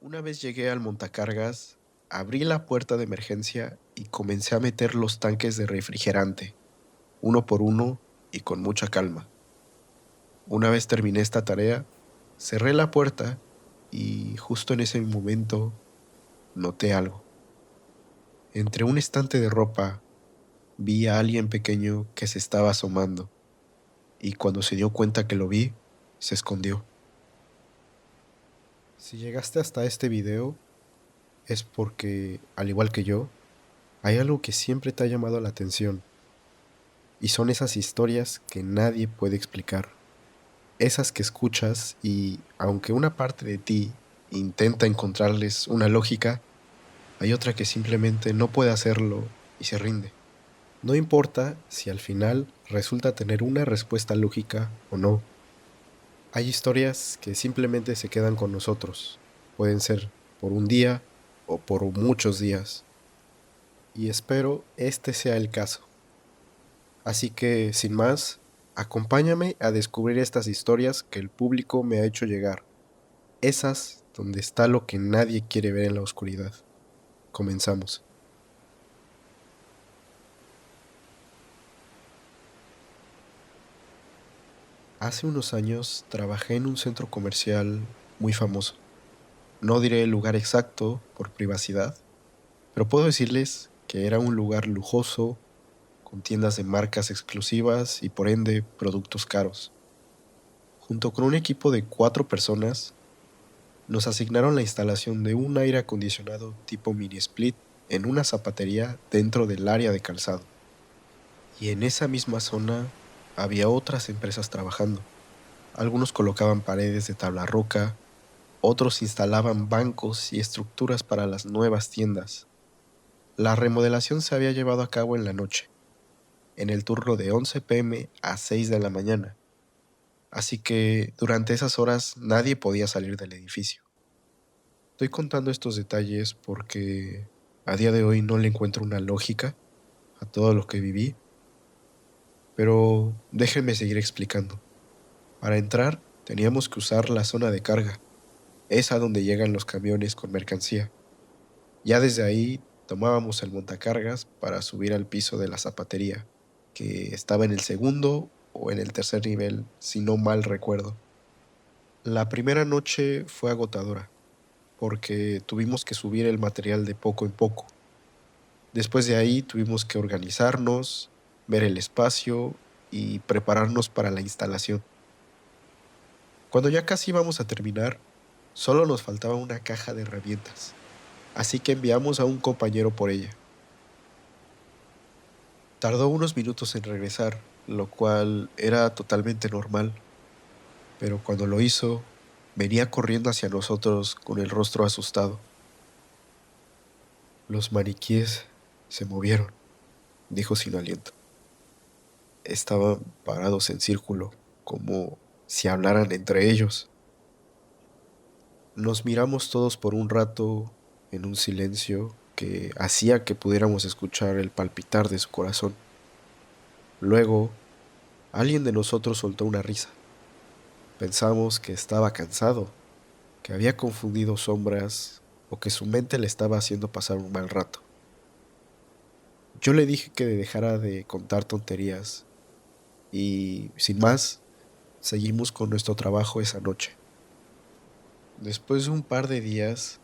Una vez llegué al montacargas, abrí la puerta de emergencia y comencé a meter los tanques de refrigerante, uno por uno y con mucha calma. Una vez terminé esta tarea, cerré la puerta y justo en ese momento noté algo. Entre un estante de ropa vi a alguien pequeño que se estaba asomando y cuando se dio cuenta que lo vi, se escondió. Si llegaste hasta este video es porque, al igual que yo, hay algo que siempre te ha llamado la atención. Y son esas historias que nadie puede explicar. Esas que escuchas y, aunque una parte de ti intenta encontrarles una lógica, hay otra que simplemente no puede hacerlo y se rinde. No importa si al final resulta tener una respuesta lógica o no. Hay historias que simplemente se quedan con nosotros. Pueden ser por un día o por muchos días. Y espero este sea el caso. Así que, sin más, acompáñame a descubrir estas historias que el público me ha hecho llegar, esas donde está lo que nadie quiere ver en la oscuridad. Comenzamos. Hace unos años trabajé en un centro comercial muy famoso. No diré el lugar exacto por privacidad, pero puedo decirles que era un lugar lujoso, con tiendas de marcas exclusivas y por ende productos caros. Junto con un equipo de 4 personas, nos asignaron la instalación de un aire acondicionado tipo mini split en una zapatería dentro del área de calzado. Y en esa misma zona había otras empresas trabajando. Algunos colocaban paredes de tabla roca, otros instalaban bancos y estructuras para las nuevas tiendas. La remodelación se había llevado a cabo en la noche, en el turno de 11 p.m. a 6 de la mañana, así que durante esas horas nadie podía salir del edificio. Estoy contando estos detalles porque a día de hoy no le encuentro una lógica a todo lo que viví, pero déjenme seguir explicando. Para entrar, teníamos que usar la zona de carga, esa donde llegan los camiones con mercancía. Ya desde ahí tomábamos el montacargas para subir al piso de la zapatería, que estaba en el segundo o en el tercer nivel, si no mal recuerdo. La primera noche fue agotadora, porque tuvimos que subir el material de poco en poco. Después de ahí tuvimos que organizarnos, ver el espacio y prepararnos para la instalación. Cuando ya casi íbamos a terminar, solo nos faltaba una caja de herramientas, así que enviamos a un compañero por ella. Tardó unos minutos en regresar, lo cual era totalmente normal, pero cuando lo hizo, venía corriendo hacia nosotros con el rostro asustado. Los maniquíes se movieron, dijo sin aliento. Estaban parados en círculo, como si hablaran entre ellos. Nos miramos todos por un rato en un silencio que hacía que pudiéramos escuchar el palpitar de su corazón. Luego, alguien de nosotros soltó una risa. Pensamos que estaba cansado, que había confundido sombras o que su mente le estaba haciendo pasar un mal rato. Yo le dije que dejara de contar tonterías y, sin más, seguimos con nuestro trabajo esa noche. Después de un par de días,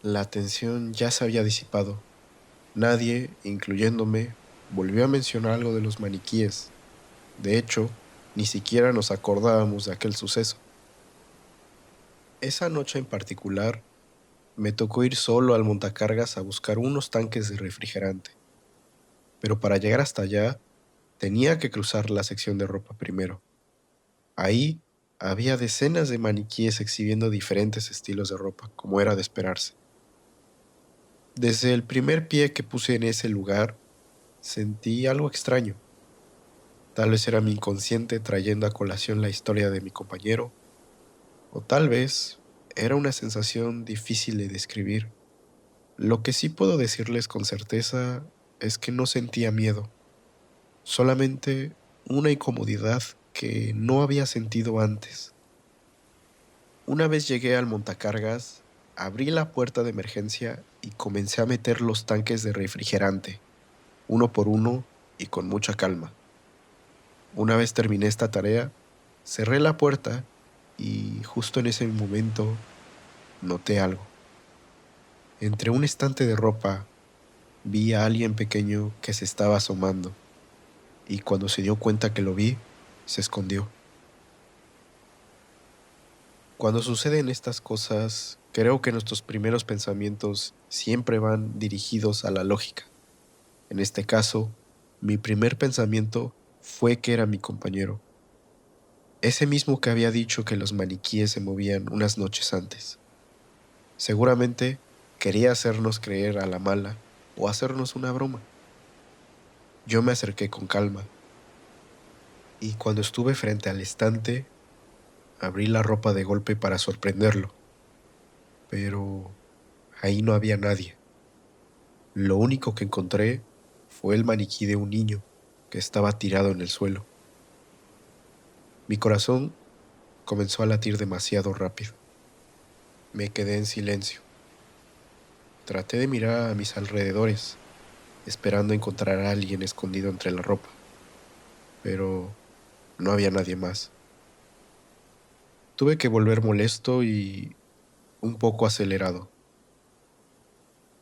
la tensión ya se había disipado. Nadie, incluyéndome, volvió a mencionar algo de los maniquíes. De hecho, ni siquiera nos acordábamos de aquel suceso. Esa noche en particular, me tocó ir solo al montacargas a buscar unos tanques de refrigerante. Pero para llegar hasta allá, tenía que cruzar la sección de ropa primero. Ahí había decenas de maniquíes exhibiendo diferentes estilos de ropa, como era de esperarse. Desde el primer pie que puse en ese lugar, sentí algo extraño. Tal vez era mi inconsciente trayendo a colación la historia de mi compañero, o tal vez era una sensación difícil de describir. Lo que sí puedo decirles con certeza es que no sentía miedo, solamente una incomodidad que no había sentido antes. Una vez llegué al montacargas, Abrí la puerta de emergencia y comencé a meter los tanques de refrigerante, uno por uno y con mucha calma. Una vez terminé esta tarea, cerré la puerta y justo en ese momento noté algo. Entre un estante de ropa vi a alguien pequeño que se estaba asomando y cuando se dio cuenta que lo vi, se escondió. Cuando suceden estas cosas, creo que nuestros primeros pensamientos siempre van dirigidos a la lógica. En este caso, mi primer pensamiento fue que era mi compañero, ese mismo que había dicho que los maniquíes se movían unas noches antes. Seguramente quería hacernos creer a la mala o hacernos una broma. Yo me acerqué con calma y cuando estuve frente al estante, abrí la ropa de golpe para sorprenderlo, pero ahí no había nadie. Lo único que encontré fue el maniquí de un niño que estaba tirado en el suelo. Mi corazón comenzó a latir demasiado rápido. Me quedé en silencio. Traté de mirar a mis alrededores, esperando encontrar a alguien escondido entre la ropa, pero no había nadie más. Tuve que volver molesto y un poco acelerado.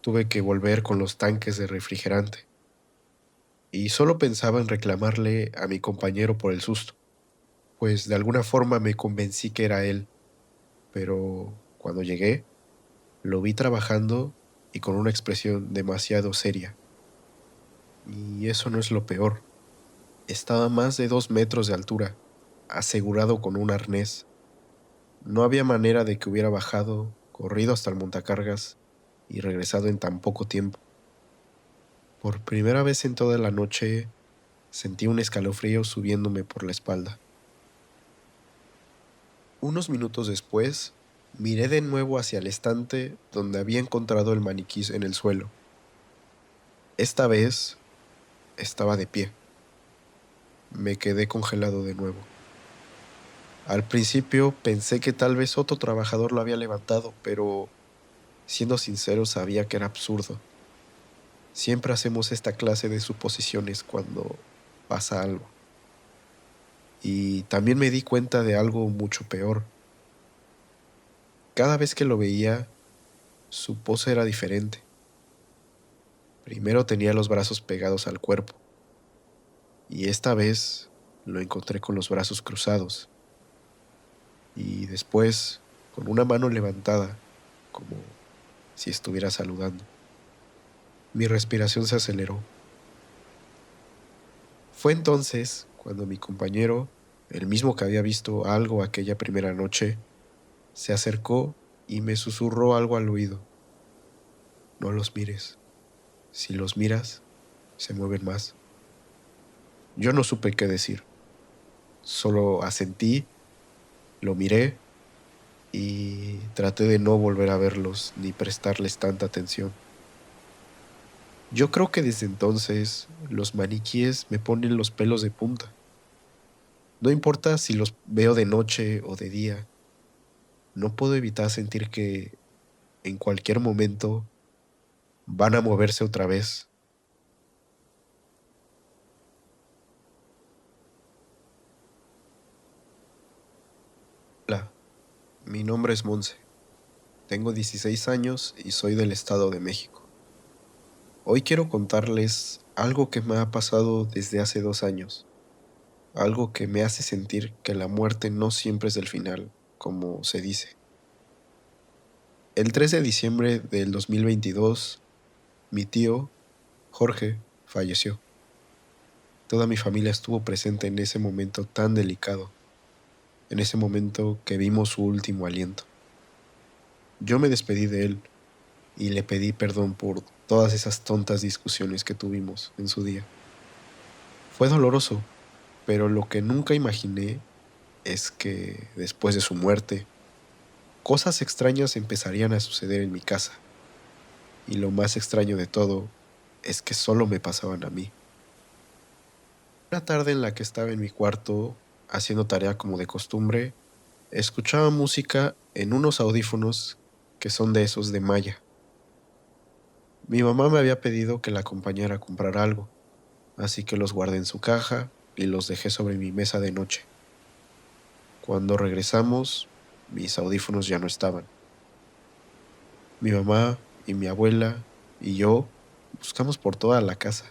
Tuve que volver con los tanques de refrigerante y solo pensaba en reclamarle a mi compañero por el susto, pues de alguna forma me convencí que era él, pero cuando llegué, lo vi trabajando y con una expresión demasiado seria. Y eso no es lo peor. Estaba a más de 2 metros de altura, asegurado con un arnés. No había manera de que hubiera bajado, corrido hasta el montacargas y regresado en tan poco tiempo. Por primera vez en toda la noche sentí un escalofrío subiéndome por la espalda. Unos minutos después, miré de nuevo hacia el estante donde había encontrado el maniquí en el suelo. Esta vez estaba de pie. Me quedé congelado de nuevo. Al principio pensé que tal vez otro trabajador lo había levantado, pero siendo sincero sabía que era absurdo. Siempre hacemos esta clase de suposiciones cuando pasa algo. Y también me di cuenta de algo mucho peor. Cada vez que lo veía, su pose era diferente. Primero tenía los brazos pegados al cuerpo, y esta vez lo encontré con los brazos cruzados, y después con una mano levantada, como si estuviera saludando. Mi respiración se aceleró. Fue entonces cuando mi compañero, el mismo que había visto algo aquella primera noche, se acercó y me susurró algo al oído. No los mires. Si los miras, se mueven más. Yo no supe qué decir. Solo asentí, lo miré y traté de no volver a verlos ni prestarles tanta atención. Yo creo que desde entonces los maniquíes me ponen los pelos de punta. No importa si los veo de noche o de día, no puedo evitar sentir que en cualquier momento van a moverse otra vez. Hola, mi nombre es Monse. Tengo 16 años y soy del Estado de México. Hoy quiero contarles algo que me ha pasado desde hace 2 años, algo que me hace sentir que la muerte no siempre es el final, como se dice. El 3 de diciembre del 2022, mi tío, Jorge, falleció. Toda mi familia estuvo presente en ese momento tan delicado, en ese momento que vimos su último aliento. Yo me despedí de él y le pedí perdón por todas esas tontas discusiones que tuvimos en su día. Fue doloroso, pero lo que nunca imaginé es que después de su muerte, cosas extrañas empezarían a suceder en mi casa. Y lo más extraño de todo es que solo me pasaban a mí. Una tarde en la que estaba en mi cuarto, haciendo tarea como de costumbre, escuchaba música en unos audífonos que son de esos de malla. Mi mamá me había pedido que la acompañara a comprar algo, así que los guardé en su caja y los dejé sobre mi mesa de noche. Cuando regresamos, mis audífonos ya no estaban. Mi mamá y mi abuela y yo buscamos por toda la casa.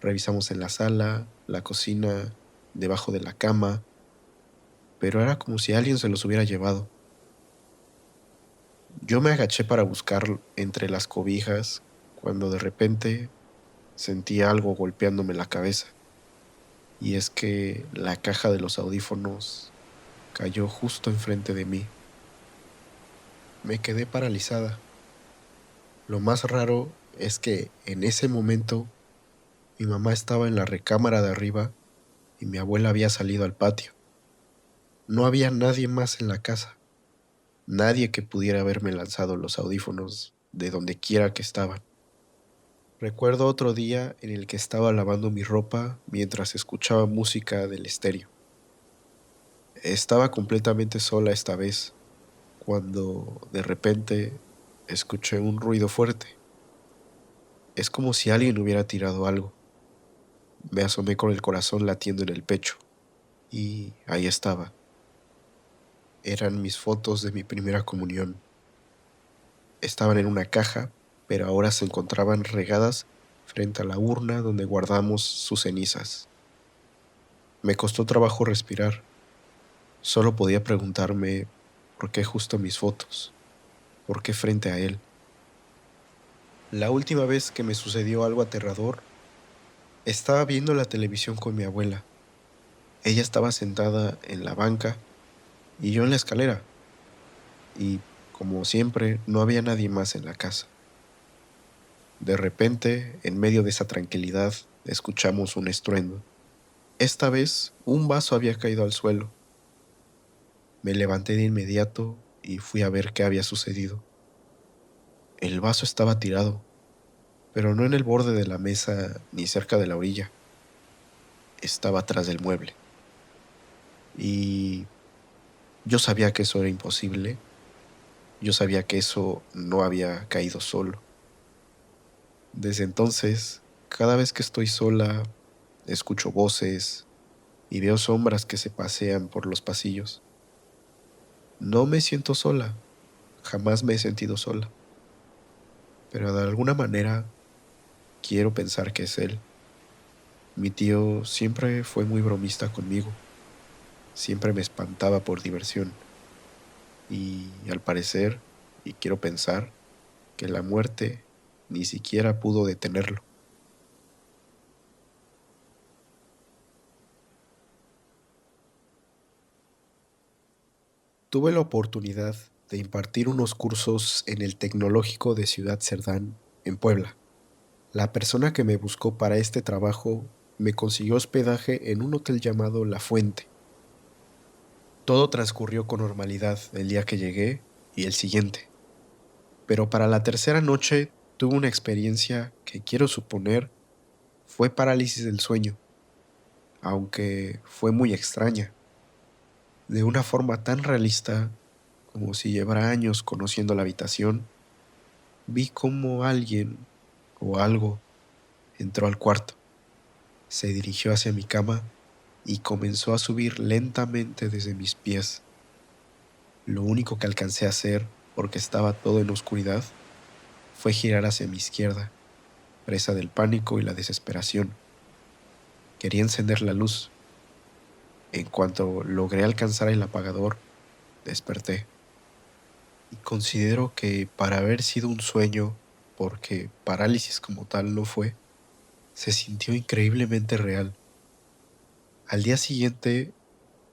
Revisamos en la sala, la cocina, debajo de la cama, pero era como si alguien se los hubiera llevado. Yo me agaché para buscar entre las cobijas cuando de repente sentí algo golpeándome la cabeza. Y es que la caja de los audífonos cayó justo enfrente de mí. Me quedé paralizada. Lo más raro es que en ese momento mi mamá estaba en la recámara de arriba y mi abuela había salido al patio. No había nadie más en la casa, nadie que pudiera haberme lanzado los audífonos de donde quiera que estaban. Recuerdo otro día en el que estaba lavando mi ropa mientras escuchaba música del estéreo. Estaba completamente sola esta vez, cuando de repente escuché un ruido fuerte. Es como si alguien hubiera tirado algo. Me asomé con el corazón latiendo en el pecho, y ahí estaba. Eran mis fotos de mi primera comunión. Estaban en una caja, pero ahora se encontraban regadas frente a la urna donde guardamos sus cenizas. Me costó trabajo respirar. Solo podía preguntarme por qué justo mis fotos, por qué frente a él. La última vez que me sucedió algo aterrador, estaba viendo la televisión con mi abuela. Ella estaba sentada en la banca y yo en la escalera, y como siempre, no había nadie más en la casa. De repente, en medio de esa tranquilidad, escuchamos un estruendo. Esta vez, un vaso había caído al suelo. Me levanté de inmediato y fui a ver qué había sucedido. El vaso estaba tirado, pero no en el borde de la mesa ni cerca de la orilla. Estaba atrás del mueble. Y yo sabía que eso era imposible. Yo sabía que eso no había caído solo. Desde entonces, cada vez que estoy sola, escucho voces y veo sombras que se pasean por los pasillos. No me siento sola, jamás me he sentido sola, pero de alguna manera quiero pensar que es él. Mi tío siempre fue muy bromista conmigo, siempre me espantaba por diversión y al parecer, y quiero pensar, que la muerte ni siquiera pudo detenerlo. Tuve la oportunidad de impartir unos cursos en el Tecnológico de Ciudad Cerdán, en Puebla. La persona que me buscó para este trabajo me consiguió hospedaje en un hotel llamado La Fuente. Todo transcurrió con normalidad el día que llegué y el siguiente, pero para la tercera noche tuve una experiencia que quiero suponer fue parálisis del sueño, aunque fue muy extraña, de una forma tan realista como si llevara años conociendo la habitación. Vi cómo alguien o algo entró al cuarto, se dirigió hacia mi cama y comenzó a subir lentamente desde mis pies. Lo único que alcancé a hacer, porque estaba todo en oscuridad, fue girar hacia mi izquierda, presa del pánico y la desesperación. Quería encender la luz. En cuanto logré alcanzar el apagador, desperté. Y considero que para haber sido un sueño, porque parálisis como tal no fue, se sintió increíblemente real. Al día siguiente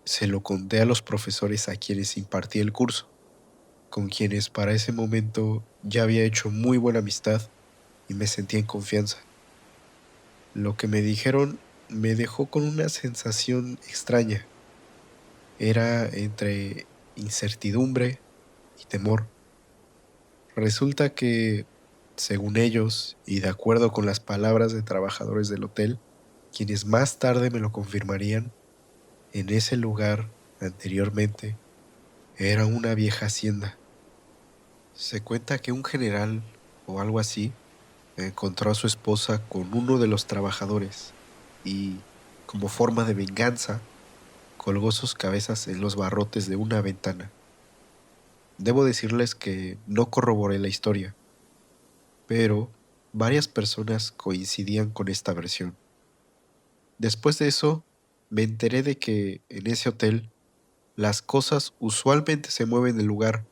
se lo conté a los profesores a quienes impartí el curso, con quienes para ese momento ya había hecho muy buena amistad y me sentía en confianza. Lo que me dijeron me dejó con una sensación extraña. Era entre incertidumbre y temor. Resulta que, según ellos, y de acuerdo con las palabras de trabajadores del hotel, quienes más tarde me lo confirmarían, en ese lugar, anteriormente, era una vieja hacienda. Se cuenta que un general o algo así encontró a su esposa con uno de los trabajadores y, como forma de venganza, colgó sus cabezas en los barrotes de una ventana. Debo decirles que no corroboré la historia, pero varias personas coincidían con esta versión. Después de eso, me enteré de que en ese hotel las cosas usualmente se mueven del lugar,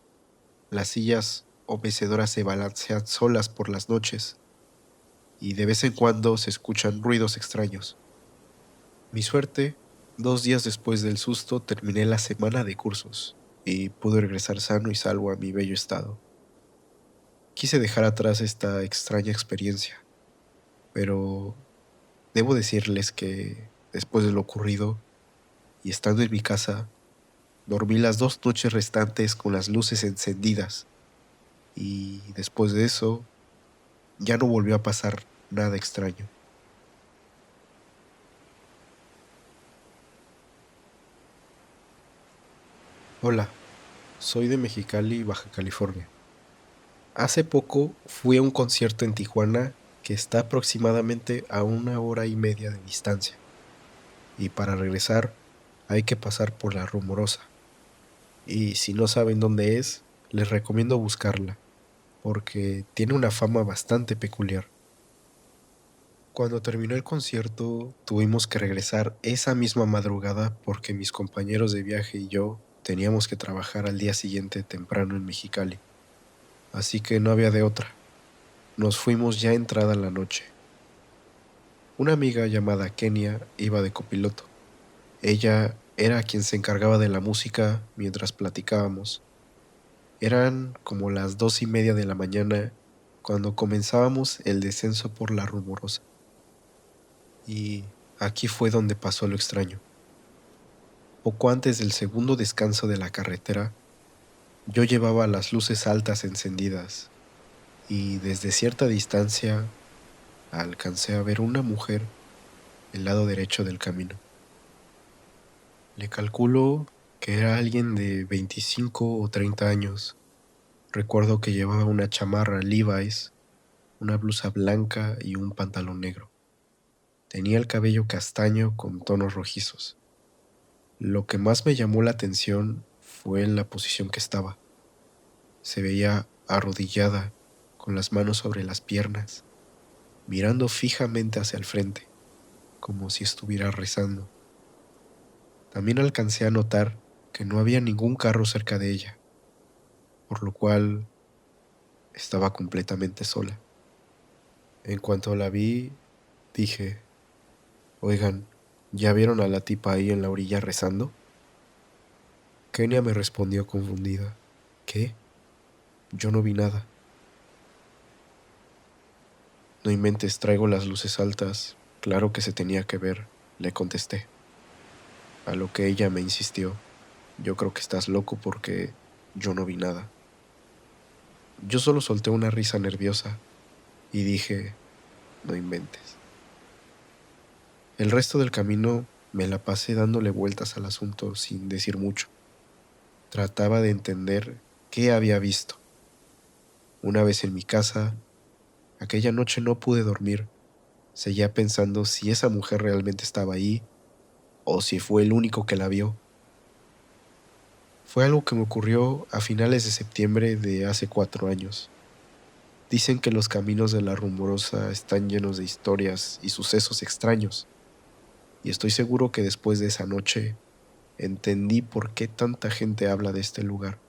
las sillas o mecedoras se balancean solas por las noches y de vez en cuando se escuchan ruidos extraños. Mi suerte, 2 días después del susto terminé la semana de cursos y pude regresar sano y salvo a mi bello estado. Quise dejar atrás esta extraña experiencia, pero debo decirles que después de lo ocurrido y estando en mi casa, dormí las 2 noches restantes con las luces encendidas y después de eso ya no volvió a pasar nada extraño. Hola, soy de Mexicali, Baja California. Hace poco fui a un concierto en Tijuana que está aproximadamente a 1 hora y media de distancia, y para regresar hay que pasar por La Rumorosa. Y si no saben dónde es, les recomiendo buscarla, porque tiene una fama bastante peculiar. Cuando terminó el concierto, tuvimos que regresar esa misma madrugada porque mis compañeros de viaje y yo teníamos que trabajar al día siguiente temprano en Mexicali. Así que no había de otra. Nos fuimos ya entrada la noche. Una amiga llamada Kenia iba de copiloto. Ella era quien se encargaba de la música mientras platicábamos. Eran como las 2:30 de la mañana cuando comenzábamos el descenso por La Rumorosa. Y aquí fue donde pasó lo extraño. Poco antes del segundo descanso de la carretera, yo llevaba las luces altas encendidas y desde cierta distancia alcancé a ver una mujer del lado derecho del camino. Le calculo que era alguien de 25 o 30 años. Recuerdo que llevaba una chamarra Levi's, una blusa blanca y un pantalón negro. Tenía el cabello castaño con tonos rojizos. Lo que más me llamó la atención fue en la posición que estaba. Se veía arrodillada, con las manos sobre las piernas, mirando fijamente hacia el frente, como si estuviera rezando. También alcancé a notar que no había ningún carro cerca de ella, por lo cual estaba completamente sola. En cuanto la vi, dije, oigan, ¿ya vieron a la tipa ahí en la orilla rezando? Kenia me respondió confundida. ¿Qué? Yo no vi nada. No inventes, traigo las luces altas. Claro que se tenía que ver, le contesté. A lo que ella me insistió. Yo creo que estás loco porque yo no vi nada. Yo solo solté una risa nerviosa y dije, no inventes. El resto del camino me la pasé dándole vueltas al asunto sin decir mucho. Trataba de entender qué había visto. Una vez en mi casa, aquella noche no pude dormir. Seguía pensando si esa mujer realmente estaba ahí o si fue el único que la vio. Fue algo que me ocurrió a finales de septiembre de hace 4 años. Dicen que los caminos de La Rumorosa están llenos de historias y sucesos extraños, y estoy seguro que después de esa noche entendí por qué tanta gente habla de este lugar.